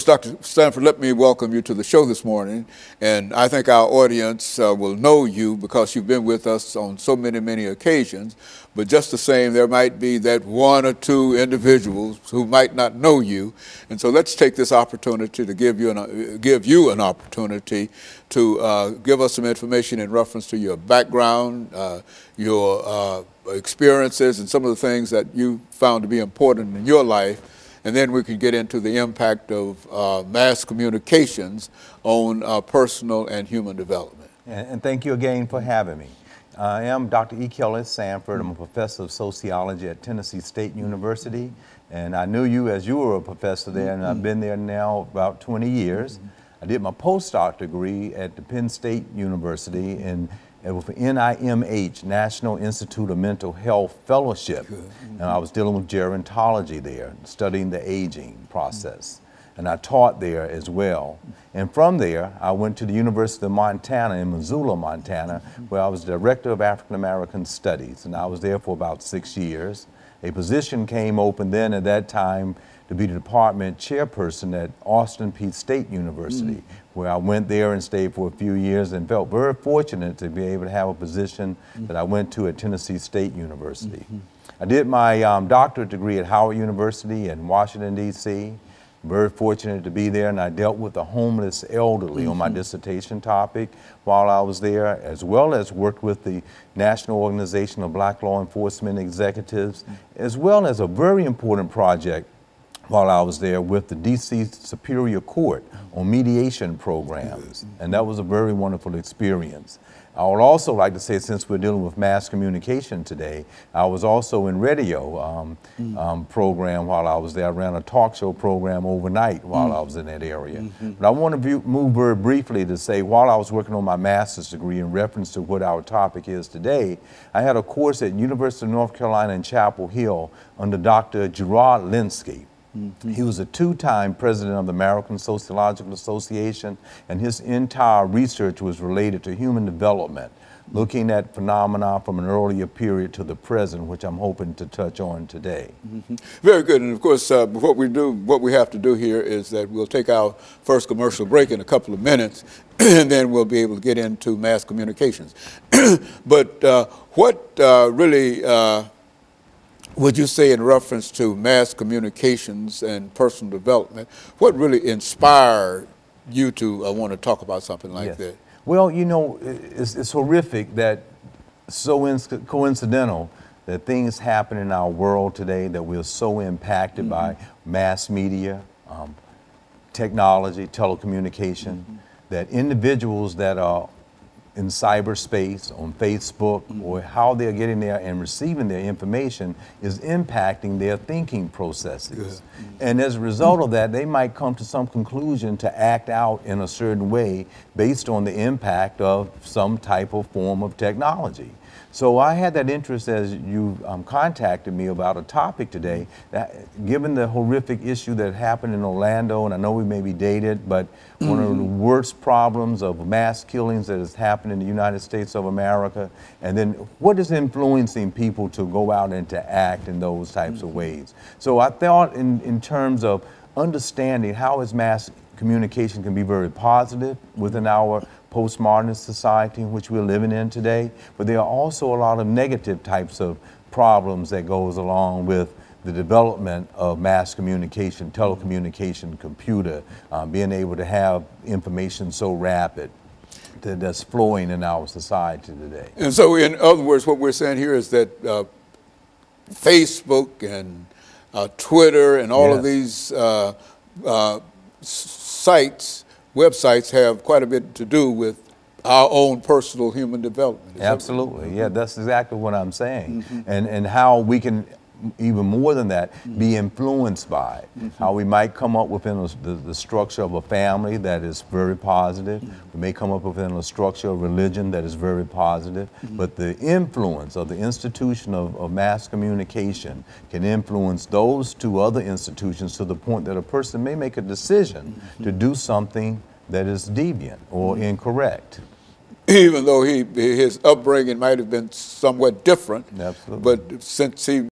Dr. Sanford, let me welcome you to the show this morning. And I think our audience will know you because you've been with us on so many occasions. But just the same, there might be that one or two individuals who might not know you. And so let's take this opportunity to give you an opportunity to give us some information in reference to your background, your experiences, and some of the things that you found to be important in your life. And then we can get into the impact of mass communications on personal and human development. And thank you again for having me. I am Dr. EKSanford3. I'm a professor of sociology at Tennessee State University. And I knew you as you were a professor there, and I've been there now about 20 years. I did my postdoc degree at the Penn State University with NIMH, National Institute of Mental Health Fellowship. And I was dealing with gerontology there, studying the aging process. And I taught there as well. And from there, I went to the University of Montana in Missoula, Montana, where I was Director of African American Studies. And I was there for about 6 years. A position came open then at that time to be the department chairperson at Austin Peay State University, where I went there and stayed for a few years and felt very fortunate to be able to have a position that I went to at Tennessee State University. I did my doctorate degree at Howard University in Washington, D.C. Very fortunate to be there, and I dealt with the homeless elderly on my dissertation topic while I was there, as well as worked with the National Organization of Black Law Enforcement Executives, as well as a very important project while I was there with the D.C. Superior Court on mediation programs, and that was a very wonderful experience. I would also like to say, since we're dealing with mass communication today, I was also in radio program while I was there. I ran a talk show program overnight while I was in that area. But I want to move very briefly to say, while I was working on my master's degree in reference to what our topic is today, I had a course at University of North Carolina in Chapel Hill under Dr. Gerard Linsky. He was a two-time president of the American Sociological Association, and his entire research was related to human development, looking at phenomena from an earlier period to the present, which I'm hoping to touch on today. Very good. And of course, what we have to do here is that we'll take our first commercial break in a couple of minutes, and then we'll be able to get into mass communications. But what really would you say in reference to mass communications and personal development, what really inspired you to want to talk about something like that? Well, you know, it's horrific that so coincidental that things happen in our world today, that we're so impacted by mass media, technology, telecommunication, that individuals that are in cyberspace, on Facebook, or how they're getting there and receiving their information is impacting their thinking processes. And as a result of that, they might come to some conclusion to act out in a certain way based on the impact of some type of form of technology. So I had that interest as you contacted me about a topic today, that given the horrific issue that happened in Orlando, and I know we may be dated, but one of the worst problems of mass killings that has happened in the United States of America, and then what is influencing people to go out and to act in those types of ways. So I thought in terms of understanding how is mass communication can be very positive within our postmodernist society in which we're living in today, but there are also a lot of negative types of problems that goes along with the development of mass communication, telecommunication, computer, being able to have information so rapid that's flowing in our society today. And so in other words, what we're saying here is that Facebook and Twitter and all of these websites have quite a bit to do with our own personal human development. Absolutely, yeah, that's exactly what I'm saying. And how we can, even more than that, be influenced by it. How we might come up within the structure of a family that is very positive. We may come up within a structure of religion that is very positive. But the influence of the institution of mass communication can influence those two other institutions to the point that a person may make a decision to do something that is deviant or incorrect. Even though his upbringing might have been somewhat different, Absolutely. but since he